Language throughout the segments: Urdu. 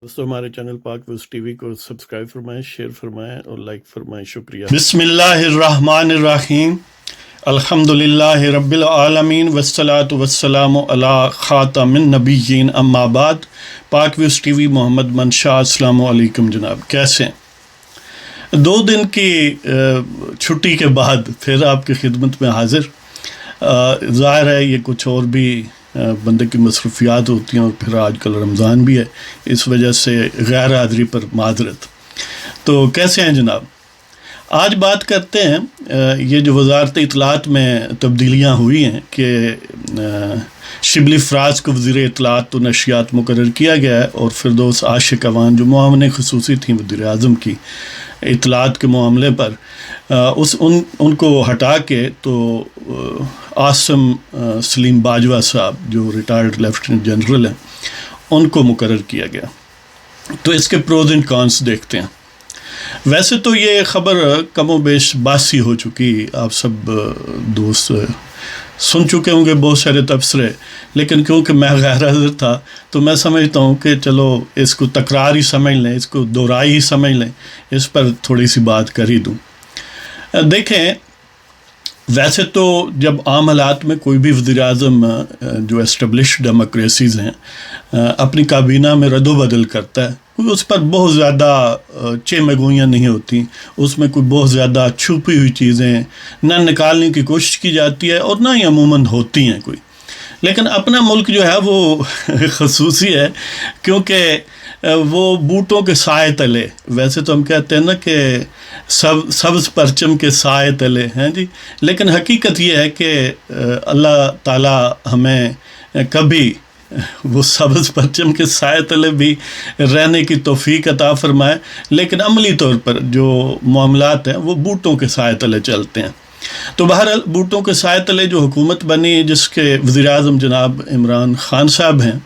دوستو ہمارے چینل پاک ویوز ٹی وی کو سبسکرائب فرمائیں، شیئر فرمائیں اور لائک فرمائیں، شکریہ۔ بسم اللہ الرحمن الرحیم، الحمدللہ رب العالمین والصلاة والسلام علی خاتم النبیین، اما بعد۔ پاک ویوز ٹی وی محمد منشا، السلام علیکم جناب، کیسے ہیں؟ 2 دن کی چھٹی کے بعد پھر آپ کی خدمت میں حاضر۔ ظاہر ہے یہ کچھ اور بھی بندے کی مصروفیات ہوتی ہیں، اور پھر آج کل رمضان بھی ہے، اس وجہ سے غیر حاضری پر معذرت۔ تو کیسے ہیں جناب؟ آج بات کرتے ہیں یہ جو وزارت اطلاعات میں تبدیلیاں ہوئی ہیں کہ شبلی فراز کو وزیر اطلاعات و نشریات مقرر کیا گیا ہے، اور فردوس عاشق اوان جو معاون خصوصی تھیں وزیر اعظم کی اطلاعات کے معاملے پر، ان کو ہٹا کے تو عاصم سلیم باجوہ صاحب جو ریٹائرڈ لیفٹیننٹ جنرل ہیں ان کو مقرر کیا گیا۔ تو اس کے پروز اینڈ کونس دیکھتے ہیں۔ ویسے تو یہ خبر کم و بیش باسی ہو چکی، آپ سب دوست سن چکے ہوں گے بہت سارے تبصرے، لیکن کیونکہ میں غیر حاضر تھا تو میں سمجھتا ہوں کہ چلو اس کو تکرار ہی سمجھ لیں، اس کو دہرائی ہی سمجھ لیں، اس پر تھوڑی سی بات کر ہی دوں۔ دیکھیں، ویسے تو جب عام حالات میں کوئی بھی وزیر اعظم جو اسٹیبلشڈ ڈیموکریسیز ہیں اپنی کابینہ میں رد و بدل کرتا ہے، کوئی اس پر بہت زیادہ چمگوئیاں نہیں ہوتی، اس میں کوئی بہت زیادہ چھپی ہوئی چیزیں نہ نکالنے کی کوشش کی جاتی ہے، اور نہ ہی عموماً ہوتی ہیں کوئی۔ لیکن اپنا ملک جو ہے وہ خصوصی ہے، کیونکہ وہ بوٹوں کے سائے تلے، ویسے تو ہم کہتے ہیں نا کہ سبز پرچم کے سائے تلے ہیں جی، لیکن حقیقت یہ ہے کہ اللہ تعالی ہمیں کبھی وہ سبز پرچم کے سائے تلے بھی رہنے کی توفیق عطا فرمائے، لیکن عملی طور پر جو معاملات ہیں وہ بوٹوں کے سائے تلے چلتے ہیں۔ تو بہرحال بوٹوں کے سائے تلے جو حکومت بنی، جس کے وزیر اعظم جناب عمران خان صاحب ہیں،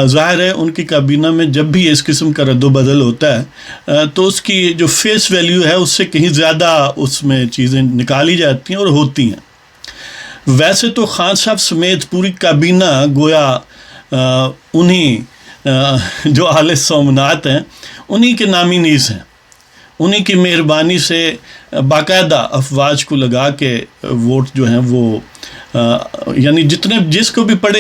ظاہر ہے ان کی کابینہ میں جب بھی اس قسم کا رد و بدل ہوتا ہے تو اس کی جو فیس ویلیو ہے اس سے کہیں زیادہ اس میں چیزیں نکالی جاتی ہیں اور ہوتی ہیں۔ ویسے تو خان صاحب سمیت پوری کابینہ گویا انہی جو اہل سومنات ہیں انہی کے نامینیز ہیں، انہی کی مہربانی سے باقاعدہ افواج کو لگا کے ووٹ جو ہیں وہ یعنی جس کو بھی پڑے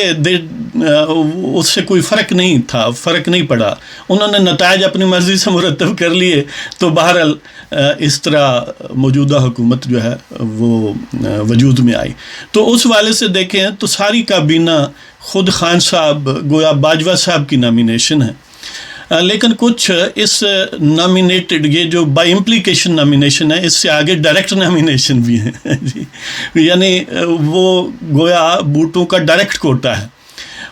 اس سے کوئی فرق نہیں پڑا، انہوں نے نتائج اپنی مرضی سے مرتب کر لیے۔ تو بہرحال اس طرح موجودہ حکومت جو ہے وہ وجود میں آئی۔ تو اس والے سے دیکھیں تو ساری کابینہ خود خان صاحب گویا باجوہ صاحب کی نامینیشن ہے، لیکن کچھ اس نامینیٹڈ، یہ جو بائی امپلیکیشن نامینیشن ہے، اس سے آگے ڈائریکٹ نامینیشن بھی ہے جی، یعنی وہ گویا بوٹوں کا ڈائریکٹ کوٹا ہے۔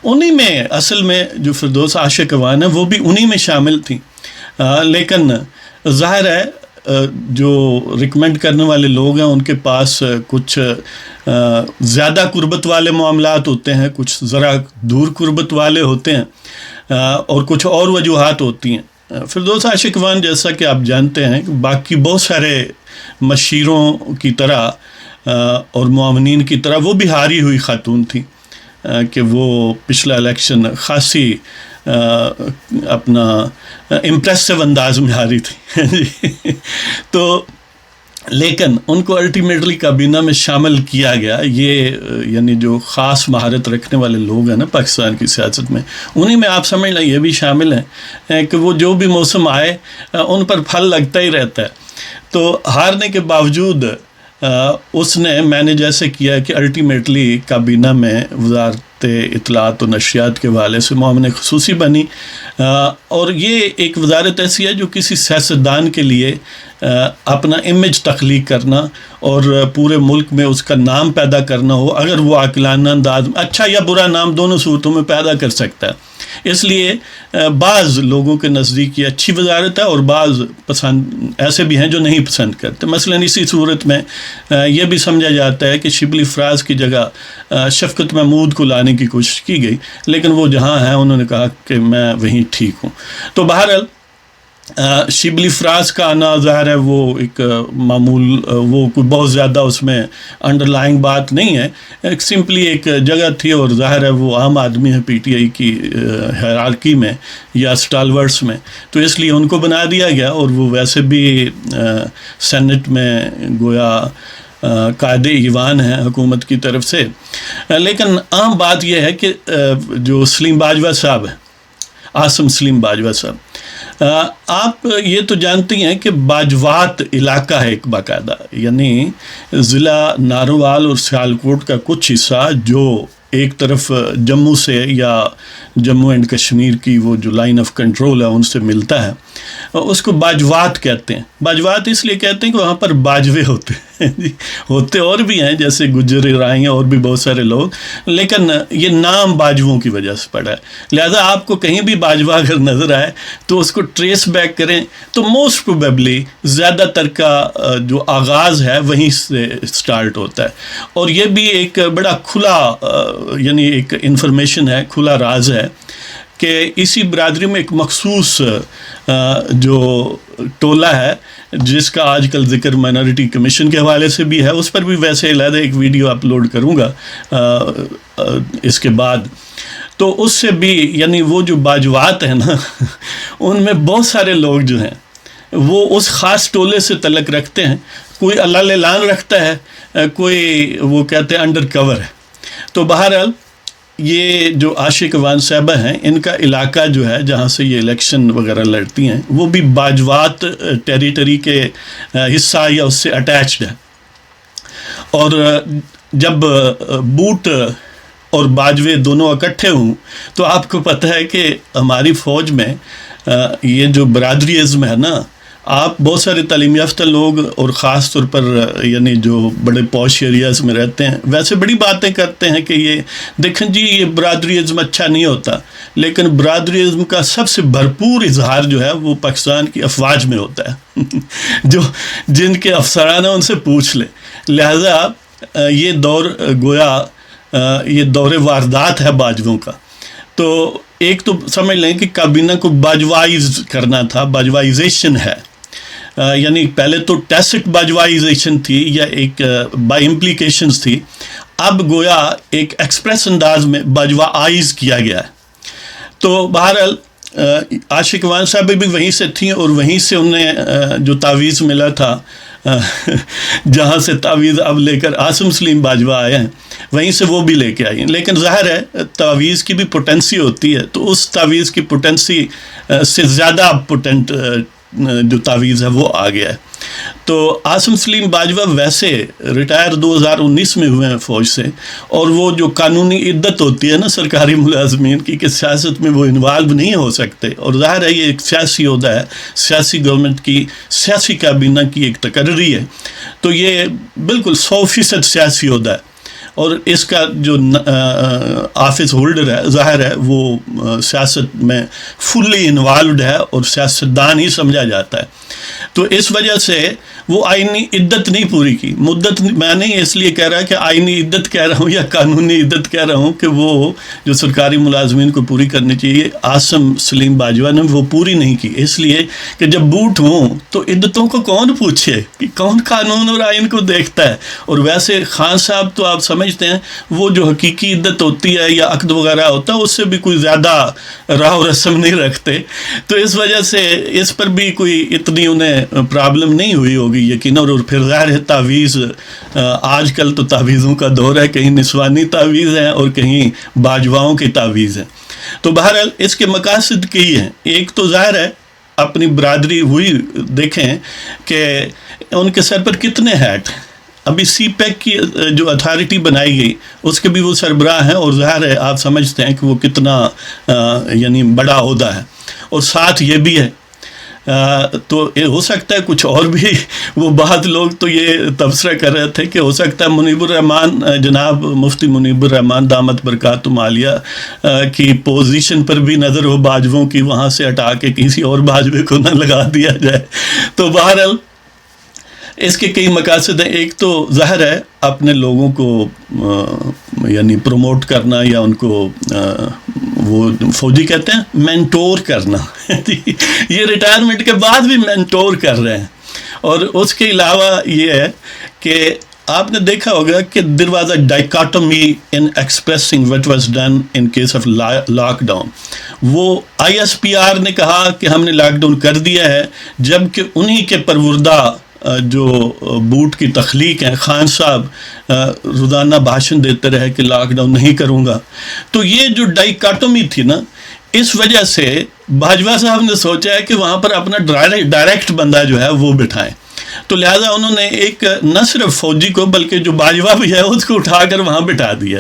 انہی میں اصل میں جو فردوس عاشق اوان ہے وہ بھی انہی میں شامل تھیں، لیکن ظاہر ہے جو ریکمینڈ کرنے والے لوگ ہیں ان کے پاس کچھ زیادہ قربت والے معاملات ہوتے ہیں، کچھ ذرا دور قربت والے ہوتے ہیں، اور کچھ اور وجوہات ہوتی ہیں۔ فردوس عاشق اوان جیسا کہ آپ جانتے ہیں باقی بہت سارے مشیروں کی طرح اور معاونین کی طرح وہ بھی ہاری ہوئی خاتون تھی، کہ وہ پچھلا الیکشن خاصی اپنا امپریسو انداز میں ہاری تھی تو لیکن ان کو الٹیمیٹلی کابینہ میں شامل کیا گیا۔ یہ یعنی جو خاص مہارت رکھنے والے لوگ ہیں نا پاکستان کی سیاست میں، انہی میں آپ سمجھ لیں یہ بھی شامل ہیں کہ وہ جو بھی موسم آئے ان پر پھل لگتا ہی رہتا ہے۔ تو ہارنے کے باوجود میں نے جیسے کیا کہ الٹیمیٹلی کابینہ میں وزارت اطلاعات و نشریات کے حوالے سے معاون خصوصی بنی، اور یہ ایک وزارت ایسی ہے جو کسی سیاستدان کے لیے اپنا امیج تخلیق کرنا اور پورے ملک میں اس کا نام پیدا کرنا ہو، اگر وہ عاقلانہ انداز میں اچھا یا برا نام دونوں صورتوں میں پیدا کر سکتا ہے۔ اس لیے بعض لوگوں کے نزدیک یہ اچھی وزارت ہے، اور بعض پسند ایسے بھی ہیں جو نہیں پسند کرتے۔ مثلا اسی صورت میں یہ بھی سمجھا جاتا ہے کہ شبلی فراز کی جگہ شفقت محمود کو لانے کی کوشش کی گئی، لیکن وہ جہاں ہیں انہوں نے کہا کہ میں وہیں ٹھیک ہوں۔ تو بہرحال شبلی فراز کا آنا ظاہر ہے وہ ایک معمول، وہ کوئی بہت زیادہ اس میں انڈر لائنگ بات نہیں ہے، ایک سمپلی ایک جگہ تھی، اور ظاہر ہے وہ عام آدمی ہے پی ٹی آئی کی ہیرارکی میں یا سٹالورٹس میں، تو اس لیے ان کو بنا دیا گیا، اور وہ ویسے بھی سینٹ میں گویا قائد ایوان ہیں حکومت کی طرف سے۔ لیکن عام بات یہ ہے کہ جو سلیم باجوہ صاحب ہیں، عاصم سلیم باجوہ صاحب، آپ یہ تو جانتی ہیں کہ باجوات علاقہ ہے ایک باقاعدہ، یعنی ضلع ناروال اور سیالکوٹ کا کچھ حصہ جو ایک طرف جموں سے یا جموں اینڈ کشمیر کی وہ جو لائن آف کنٹرول ہے ان سے ملتا ہے، اس کو باجوات کہتے ہیں۔ باجوات اس لیے کہتے ہیں کہ وہاں پر باجوے ہوتے ہیں، ہوتے اور بھی ہیں جیسے گجر رائیں اور بھی بہت سارے لوگ، لیکن یہ نام باجووں کی وجہ سے پڑا ہے۔ لہذا آپ کو کہیں بھی باجوہ اگر نظر آئے تو اس کو ٹریس بیک کریں تو موسٹ پروبیبلی زیادہ تر کا جو آغاز ہے وہیں سے سٹارٹ ہوتا ہے، اور یہ بھی ایک بڑا کھلا یعنی ایک انفارمیشن ہے، کھلا راز ہے کہ اسی برادری میں ایک مخصوص جو ٹولہ ہے جس کا آج کل ذکر مائنورٹی کمیشن کے حوالے سے بھی ہے، اس پر بھی ویسے علیحدہ ایک ویڈیو اپلوڈ کروں گا اس کے بعد، تو اس سے بھی یعنی وہ جو باجوات ہیں نا ان میں بہت سارے لوگ جو ہیں وہ اس خاص ٹولے سے تعلق رکھتے ہیں، کوئی اللہ اعلان رکھتا ہے، کوئی وہ کہتے ہیں انڈر کور ہے۔ تو بہرحال یہ جو عاشق وان صاحبہ ہیں ان کا علاقہ جو ہے جہاں سے یہ الیکشن وغیرہ لڑتی ہیں وہ بھی باجوات ٹیریٹری کے حصہ یا اس سے اٹیچڈ ہے، اور جب بوٹ اور باجوے دونوں اکٹھے ہوں تو آپ کو پتہ ہے کہ ہماری فوج میں یہ جو برادری ازم ہے نا، آپ بہت سارے تعلیم یافتہ لوگ اور خاص طور پر یعنی جو بڑے پوش ایریاز میں رہتے ہیں ویسے بڑی باتیں کرتے ہیں کہ یہ دیکھیں جی یہ برادری ازم اچھا نہیں ہوتا، لیکن برادری ازم کا سب سے بھرپور اظہار جو ہے وہ پاکستان کی افواج میں ہوتا ہے جو جن کے افسران ہیں ان سے پوچھ لیں۔ لہذا یہ دور گویا یہ دور واردات ہے باجووں کا، تو ایک تو سمجھ لیں کہ کابینہ کو باجوائز کرنا تھا، باجوائزیشن ہے، یعنی پہلے تو ٹیسٹ باجوائزیشن تھی یا ایک بائی امپلیکیشنز تھی، اب گویا ایک ایکسپریس انداز میں باجوائز کیا گیا ہے۔ تو بہرحال عاشق وان صاحب بھی وہیں سے تھیں، اور وہیں سے انہیں جو تعویذ ملا تھا جہاں سے تعویذ اب لے کر عاصم سلیم باجوہ آئے ہیں وہیں سے وہ بھی لے کے آئی ہیں، لیکن ظاہر ہے تعویذ کی بھی پوٹینسی ہوتی ہے، تو اس تعویذ کی پوٹینسی سے زیادہ پوٹینٹ جو تعویذ ہے وہ آ گیا ہے۔ تو عاصم سلیم باجوہ ویسے ریٹائر 2019 میں ہوئے ہیں فوج سے، اور وہ جو قانونی عدت ہوتی ہے نا سرکاری ملازمین کی کہ سیاست میں وہ انوالو نہیں ہو سکتے، اور ظاہر ہے یہ ایک سیاسی عہدہ ہے، سیاسی گورنمنٹ کی سیاسی کابینہ کی ایک تقرری ہے، تو یہ بالکل 100% سیاسی عہدہ ہے، اور اس کا جو آفس ہولڈر ہے ظاہر ہے وہ سیاست میں فلی انوالوڈ ہے اور سیاستدان ہی سمجھا جاتا ہے، تو اس وجہ سے وہ آئینی عدت نہیں پوری کی، مدت میں نہیں اس لیے کہہ رہا کہ آئینی عدت کہہ رہا ہوں یا قانونی عدت کہہ رہا ہوں کہ وہ جو سرکاری ملازمین کو پوری کرنی چاہیے عاصم سلیم باجوہ نے وہ پوری نہیں کی، اس لیے کہ جب بوٹ ہوں تو عدتوں کو کون پوچھے کہ کون قانون اور آئین کو دیکھتا ہے، اور ویسے خان صاحب تو آپ سمجھتے ہیں وہ جو حقیقی عدت ہوتی ہے یا عقد وغیرہ ہوتا ہے اس سے بھی کوئی زیادہ راہ و رسم نہیں رکھتے، تو اس وجہ سے اس پر بھی کوئی اتنی انہیں پرابلم نہیں ہوئی ہوگی یقیناً، اور پھر ظاہر ہے تعویذ آج کل تو تعویذوں کا دور ہے، کہیں نسوانی تعویذ ہیں اور کہیں باجواؤں کی تعویذ ہیں، تو بہرحال اس کے مقاصد کئی ہیں۔ ایک تو ظاہر ہے اپنی برادری ہوئی، دیکھیں کہ ان کے سر پر کتنے ہیٹ ہیں، ابھی سی پیک کی جو اتھارٹی بنائی گئی اس کے بھی وہ سربراہ ہیں، اور ظاہر ہے آپ سمجھتے ہیں کہ وہ کتنا یعنی بڑا عہدہ ہے، اور ساتھ یہ بھی ہے تو یہ ہو سکتا ہے کچھ اور بھی، وہ بعض لوگ تو یہ تبصرہ کر رہے تھے کہ ہو سکتا ہے منیب الرحمان جناب مفتی منیب الرحمان دامت برکاتہم عالیہ کی پوزیشن پر بھی نظر ہو باجووں کی، وہاں سے ہٹا کے کسی اور باجوے کو نہ لگا دیا جائے، تو بہرحال اس کے کئی مقاصد ہیں. ایک تو ظاہر ہے اپنے لوگوں کو یعنی پروموٹ کرنا یا ان کو وہ فوجی کہتے ہیں مینٹور کرنا. یہ ریٹائرمنٹ کے بعد بھی مینٹور کر رہے ہیں. اور اس کے علاوہ یہ ہے کہ آپ نے دیکھا ہوگا کہ there was a dichotomy in expressing what was done in case of lockdown. وہ ISPR نے کہا کہ ہم نے لاک ڈاؤن کر دیا ہے، جبکہ انہی کے پروردہ جو بوٹ کی تخلیق ہیں خان صاحب روزانہ بھاشن دیتے رہے کہ لاک ڈاؤن نہیں کروں گا. تو یہ جو ڈائیکاٹمی تھی نا، اس وجہ سے باجوہ صاحب نے سوچا ہے کہ وہاں پر اپنا ڈائریکٹ بندہ جو ہے وہ بٹھائیں. تو لہٰذا انہوں نے ایک نہ صرف فوجی کو بلکہ جو باجوہ بھی ہے اس کو اٹھا کر وہاں بٹھا دیا،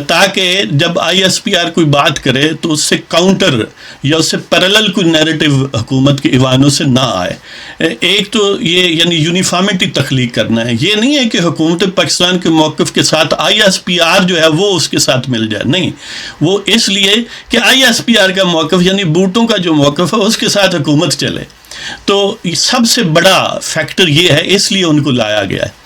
تاکہ جب ISPR کوئی بات کرے تو اس سے کاؤنٹر یا اس سے پیرلل کوئی نیریٹو حکومت کے ایوانوں سے نہ آئے. ایک تو یہ یعنی یونیفارمٹی تخلیق کرنا ہے. یہ نہیں ہے کہ حکومت پاکستان کے موقف کے ساتھ ISPR جو ہے وہ اس کے ساتھ مل جائے، نہیں، وہ اس لیے کہ ISPR کا موقف یعنی بوٹوں کا جو موقف ہے اس کے ساتھ حکومت چلے. تو سب سے بڑا فیکٹر یہ ہے، اس لیے ان کو لایا گیا ہے.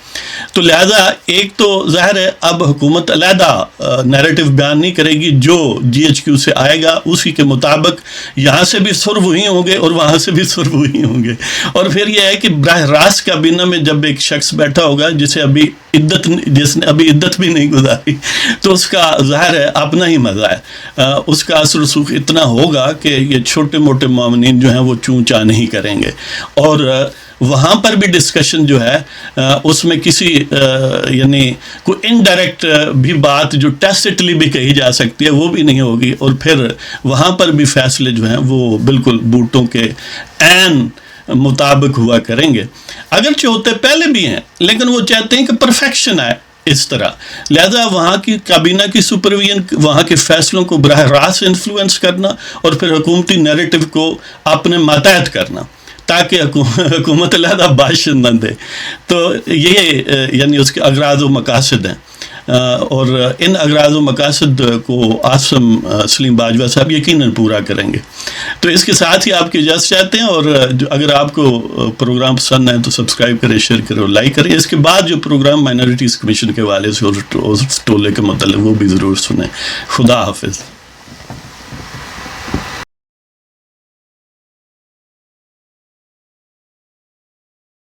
تو لہٰذا ایک تو ظاہر ہے اب حکومت علیحدہ نیریٹو بیان نہیں کرے گی، جو GHQ سے آئے گا اسی کے مطابق یہاں سے بھی سر وہی ہوں گے اور وہاں سے بھی سر وہی ہوں گے. اور پھر یہ ہے کہ براہ راست کابینہ میں جب ایک شخص بیٹھا ہوگا جس نے ابھی عدت بھی نہیں گزاری، تو اس کا ظاہر ہے اپنا ہی مزہ ہے. اس کا اثر رسوخ اتنا ہوگا کہ یہ چھوٹے موٹے معاونین جو ہیں وہ چوں چاں نہیں کریں گے. اور وہاں پر بھی ڈسکشن جو ہے اس میں کسی یعنی کوئی انڈائریکٹ بھی بات جو ٹیسٹلی بھی کہی جا سکتی ہے وہ بھی نہیں ہوگی. اور پھر وہاں پر بھی فیصلے جو ہیں وہ بالکل بوٹوں کے عین مطابق ہوا کریں گے. اگرچہ ہوتے پہلے بھی ہیں لیکن وہ چاہتے ہیں کہ پرفیکشن آئے اس طرح. لہذا وہاں کی کابینہ کی سپرویژن، وہاں کے فیصلوں کو براہ راست انفلوئنس کرنا اور پھر حکومتی نیریٹو کو اپنے ماتحت کرنا تاکہ حکومت علیحدہ باشن نہ دے. تو یہ یعنی اس کے اغراض و مقاصد ہیں، اور ان اغراض و مقاصد کو عاصم سلیم باجوہ صاحب یقیناً پورا کریں گے. تو اس کے ساتھ ہی آپ کی اجازت چاہتے ہیں، اور اگر آپ کو پروگرام پسند ہے تو سبسکرائب کریں، شیئر کریں اور لائک کریں. اس کے بعد جو پروگرام مائنورٹیز کمیشن کے حوالے سے اور ٹولے کے متعلق وہ بھی ضرور سنیں. خدا حافظ.